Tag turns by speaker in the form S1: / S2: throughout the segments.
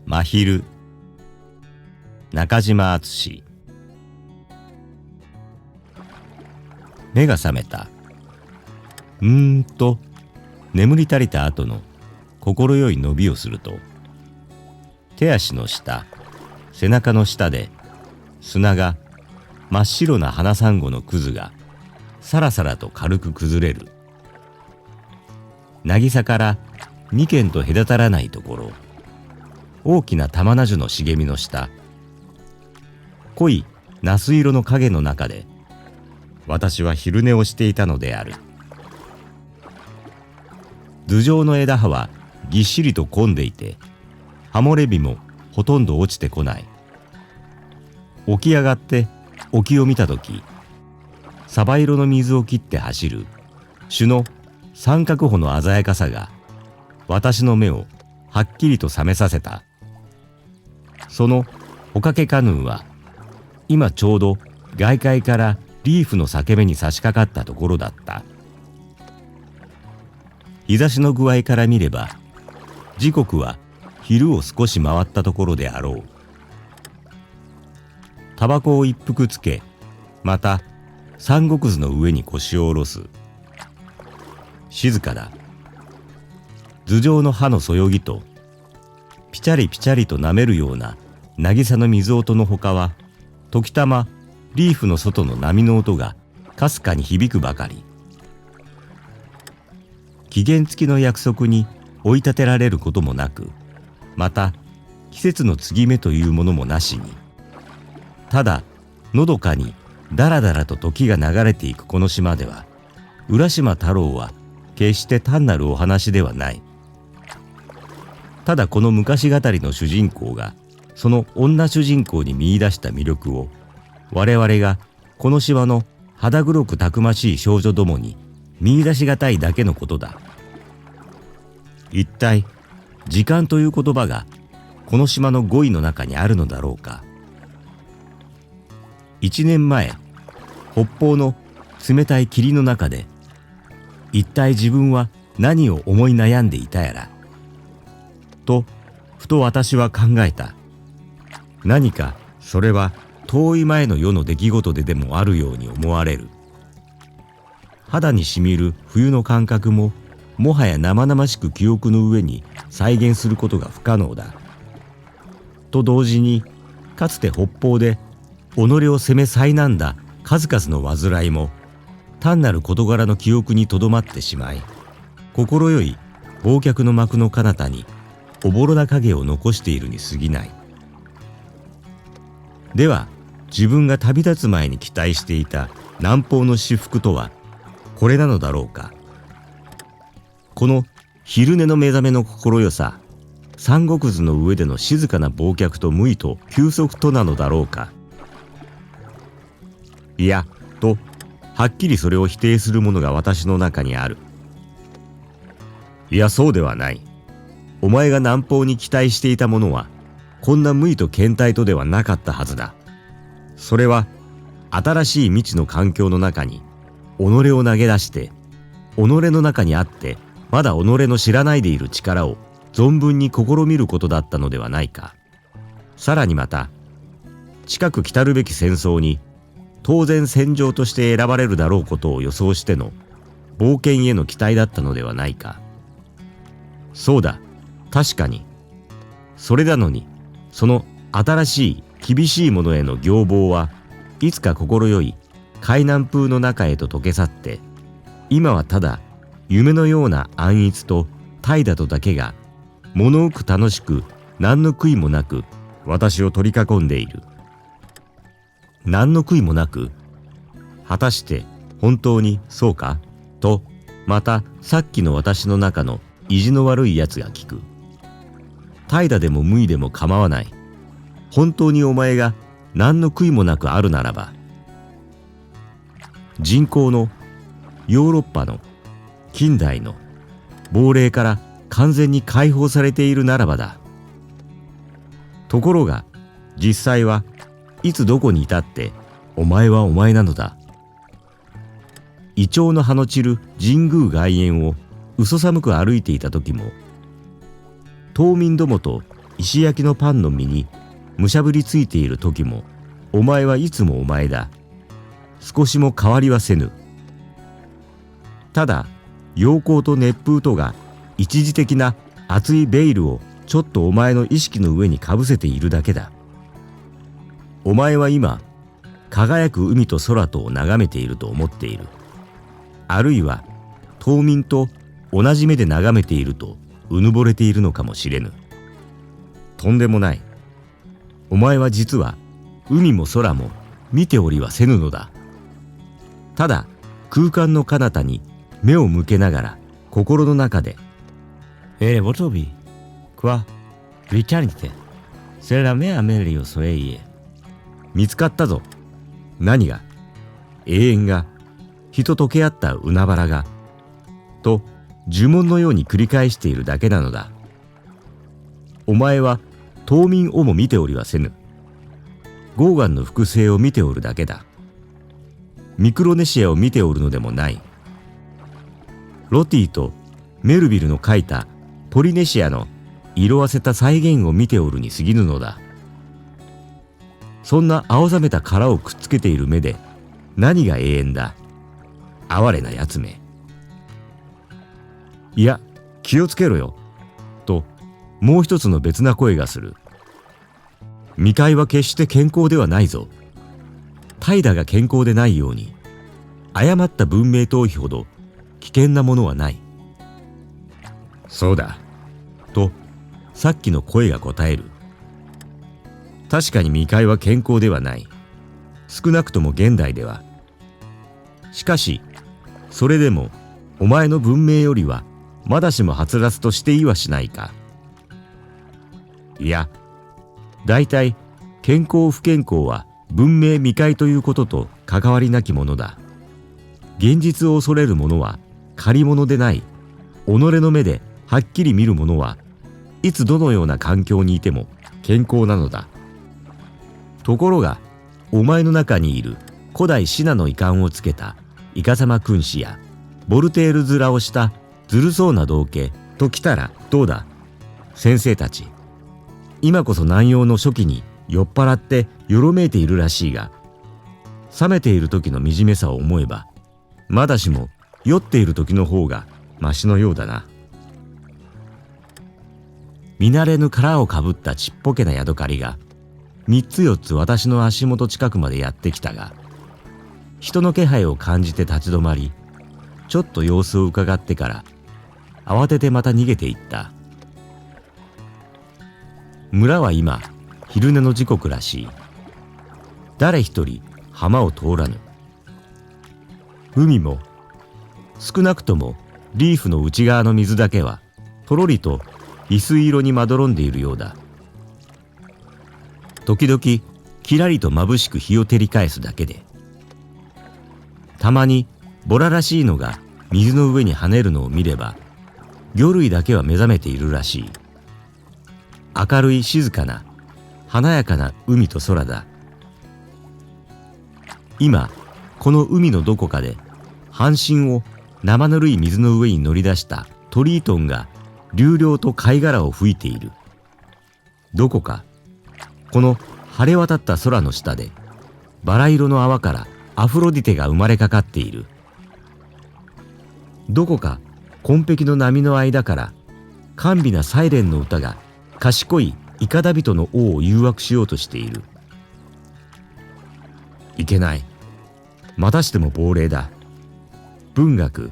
S1: 真昼。中島敦。目が覚めた。眠り足りた後の心よい伸びをすると、手足の下、背中の下で砂が真っ白な花サンゴのくずがさらさらと軽く崩れる。渚から2軒と隔たらないところ、大きな玉名樹の茂みの下、濃い那須色の影の中で私は昼寝をしていたのである。頭上の枝葉はぎっしりと混んでいて、木漏れ日もほとんど落ちてこない。起き上がって沖を見たとき、サバ色の水を切って走る朱の三角穂の鮮やかさが私の目をはっきりと覚めさせた。その帆掛けカヌーは今ちょうど外界からリーフの裂け目に差し掛かったところだった。日差しの具合から見れば時刻は昼を少し回ったところであろう。タバコを一服つけ、また三国図の上に腰を下ろす。静かだ。頭上の葉のそよぎとピチャリピチャリと舐めるような渚の水音のほかは、時たまリーフの外の波の音がかすかに響くばかり。期限付きの約束に追い立てられることもなく、また季節の継ぎ目というものもなしに、ただのどかにだらだらと時が流れていくこの島では、浦島太郎は決して単なるお話ではない。ただこの昔語りの主人公がその女主人公に見出した魅力を、我々がこの島の肌黒くたくましい少女どもに見出しがたいだけのことだ。一体時間という言葉がこの島の語彙の中にあるのだろうか。1年前、北方の冷たい霧の中で一体自分は何を思い悩んでいたやらとふと私は考えた。何かそれは遠い前の世の出来事ででもあるように思われる。肌にしみる冬の感覚ももはや生々しく記憶の上に再現することが不可能だ。と同時に、かつて北方で己を責め災んだ数々の煩いも単なる事柄の記憶にとどまってしまい、心よい忘却の幕の彼方におぼろな影を残しているに過ぎない。では自分が旅立つ前に期待していた南方の至福とはこれなのだろうか。この昼寝の目覚めの心よさ、三国図の上での静かな忘却と無意と休息となのだろうか。いや、とはっきりそれを否定するものが私の中にある。いや、そうではない。お前が南方に期待していたものはこんな無意と倦怠とではなかったはずだ。それは新しい未知の環境の中に己を投げ出して、己の中にあってまだ己の知らないでいる力を存分に試みることだったのではないか。さらにまた近く来たるべき戦争に当然戦場として選ばれるだろうことを予想しての冒険への期待だったのではないか。そうだ、確かに。それなのに、その新しい厳しいものへの仰望はいつか心よい海南風の中へと溶け去って、今はただ夢のような安逸と怠惰とだけが物多く楽しく何の悔いもなく私を取り囲んでいる。何の悔いもなく、果たして本当にそうかと、またさっきの私の中の意地の悪いやつが聞く。怠惰でも無意でも構わない。本当にお前が何の悔いもなくあるならば、人口のヨーロッパの近代の亡霊から完全に解放されているならばだ。ところが実際はいつどこにいたってお前はお前なのだ。イチョウの葉の散る神宮外苑を嘘寒く歩いていた時も、島民どもと石焼きのパンの実にむしゃぶりついている時も、お前はいつもお前だ。少しも変わりはせぬ。ただ陽光と熱風とが一時的な厚いベイルをちょっとお前の意識の上にかぶせているだけだ。お前は今輝く海と空とを眺めていると思っている。あるいは冬眠と同じ目で眺めているとうぬぼれているのかもしれぬ。とんでもない。お前は実は海も空も見ておりはせぬのだ。ただ空間の彼方に目を向けながら心の中でボトビクワリチャリテセラメアメリオソエイエ見つかったぞ。何が？永遠が、人溶け合った海原がと呪文のように繰り返しているだけなのだ。お前は冬眠をも見ておりはせぬ。ゴーガンの複製を見ておるだけだ。ミクロネシアを見ておるのでもない。ロティとメルビルの描いたポリネシアの色あせた再現を見ておるに過ぎぬのだ。そんな青ざめた殻をくっつけている目で何が永遠だ。哀れなやつめ。いや、気をつけろよ。ともう一つの別な声がする。未開は決して健康ではないぞ。怠惰が健康でないように、誤った文明逃避ほど危険なものはない。そうだ。とさっきの声が答える。確かに未開は健康ではない。少なくとも現代では。しかし、それでもお前の文明よりはまだしもはつらつとしていはしないか。いや、だいたい健康不健康は文明未開ということと関わりなきものだ。現実を恐れる者は借り物でない。己の目ではっきり見る者はいつどのような環境にいても健康なのだ。ところがお前の中にいる古代シナの遺冠をつけたイカサマ君子やボルテール面をしたずるそうな道化ときたらどうだ。先生たち、今こそ南洋の初期に酔っ払ってよろめいているらしいが、冷めている時の惨めさを思えばまだしも酔っている時の方がましのようだな。見慣れぬ殻をかぶったちっぽけなヤドカリが三つ四つ私の足元近くまでやってきたが、人の気配を感じて立ち止まり、ちょっと様子をうかがってから慌ててまた逃げていった。村は今昼寝の時刻らしい。誰一人浜を通らぬ。海も少なくともリーフの内側の水だけはとろりと翡翠色にまどろんでいるようだ。時々きらりと眩しく日を照り返すだけで、たまにボラらしいのが水の上に跳ねるのを見れば魚類だけは目覚めているらしい。明るい静かな華やかな海と空だ。今この海のどこかで半身を生ぬるい水の上に乗り出したトリートンが流々と貝殻を吹いている。どこかこの晴れ渡った空の下でバラ色の泡からアフロディテが生まれかかっている。どこか紺碧の波の間から甘美なサイレンの歌が賢いイカダビトの王を誘惑しようとしている。いけない。またしても亡霊だ。文学、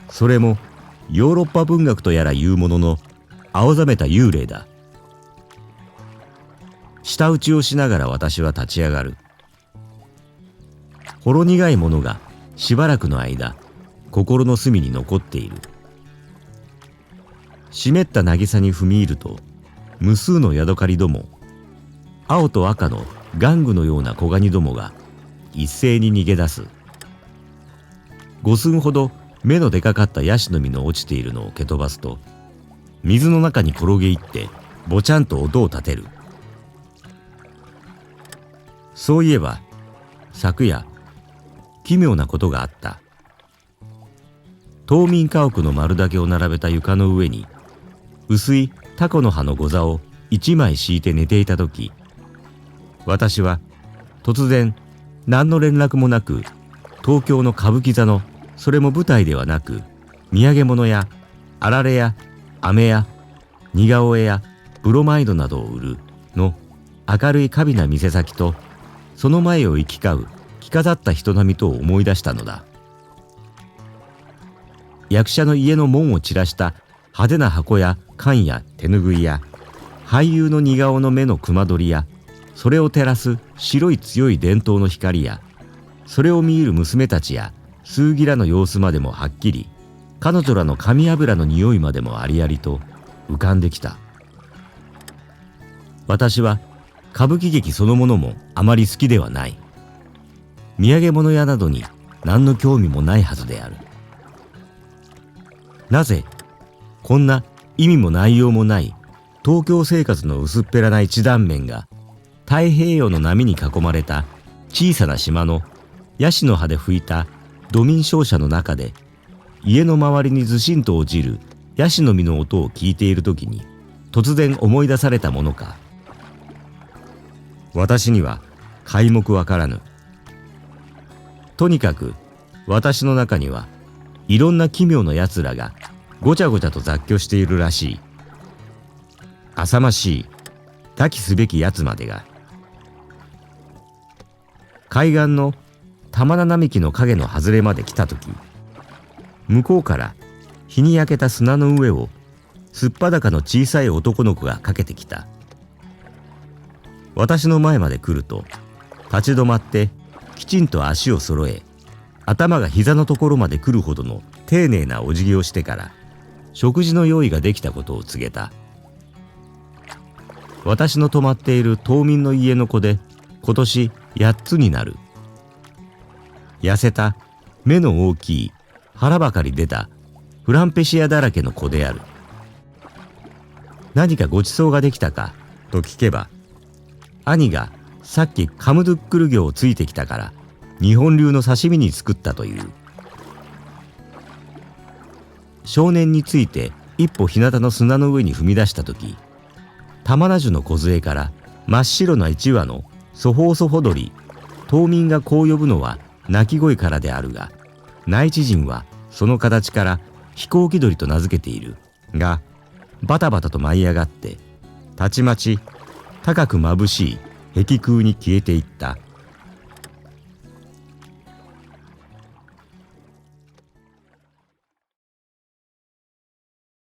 S1: それもヨーロッパ文学とやらいうものの青ざめた幽霊だ。舌打ちをしながら私は立ち上がる。ほろ苦いものがしばらくの間心の隅に残っている。湿った渚に踏み入ると無数のヤドカリども、青と赤の玩具のような子ガニどもが一斉に逃げ出す。5寸ほど目のでかかったヤシの実の落ちているのを蹴飛ばすと、水の中に転げ入ってぼちゃんと音を立てる。そういえば昨夜奇妙なことがあった。冬眠家屋の丸竹を並べた床の上に薄いタコの葉のござを一枚敷いて寝ていた時、私は突然何の連絡もなく東京の歌舞伎座の、それも舞台ではなく土産物やあられや飴や似顔絵やブロマイドなどを売るの明るい華美な店先と、その前を行き交う着飾った人並みとを思い出したのだ。役者の家の門を散らした派手な箱や缶や手ぬぐいや、俳優の似顔の目の熊取りや、それを照らす白い強い電灯の光や、それを見入る娘たちや数儀らの様子までもはっきり、彼女らの髪油の匂いまでもありありと浮かんできた。私は歌舞伎劇そのものもあまり好きではない。土産物屋などに何の興味もないはずである。なぜこんな意味も内容もない東京生活の薄っぺらな一断面が、太平洋の波に囲まれた小さな島のヤシの葉で吹いた土民商社の中で、家の周りにずしんと落ちるヤシの実の音を聞いているときに突然思い出されたものか。私には皆目わからぬ。とにかく私の中にはいろんな奇妙な奴らがごちゃごちゃと雑居しているらしい。浅ましい堕記すべき奴までが。海岸の玉名並木の影の外れまで来たとき、向こうから日に焼けた砂の上をすっぱだかの小さい男の子がかけてきた。私の前まで来ると立ち止まってきちんと足を揃え、頭が膝のところまで来るほどの丁寧なお辞儀をしてから食事の用意ができたことを告げた。私の泊まっている島民の家の子で今年8つになる。痩せた目の大きい腹ばかり出たフランペシアだらけの子である。何かごちそうができたかと聞けば、兄がさっきカムドゥックル魚をついてきたから日本流の刺身に作ったという。少年について一歩日向の砂の上に踏み出したとき、玉名樹の梢から真っ白な一羽のソホーソホ鳥、島民がこう呼ぶのは鳴き声からであるが、内地人はその形から飛行機鳥と名付けているが、バタバタと舞い上がってたちまち高く眩しい壁空に消えていった。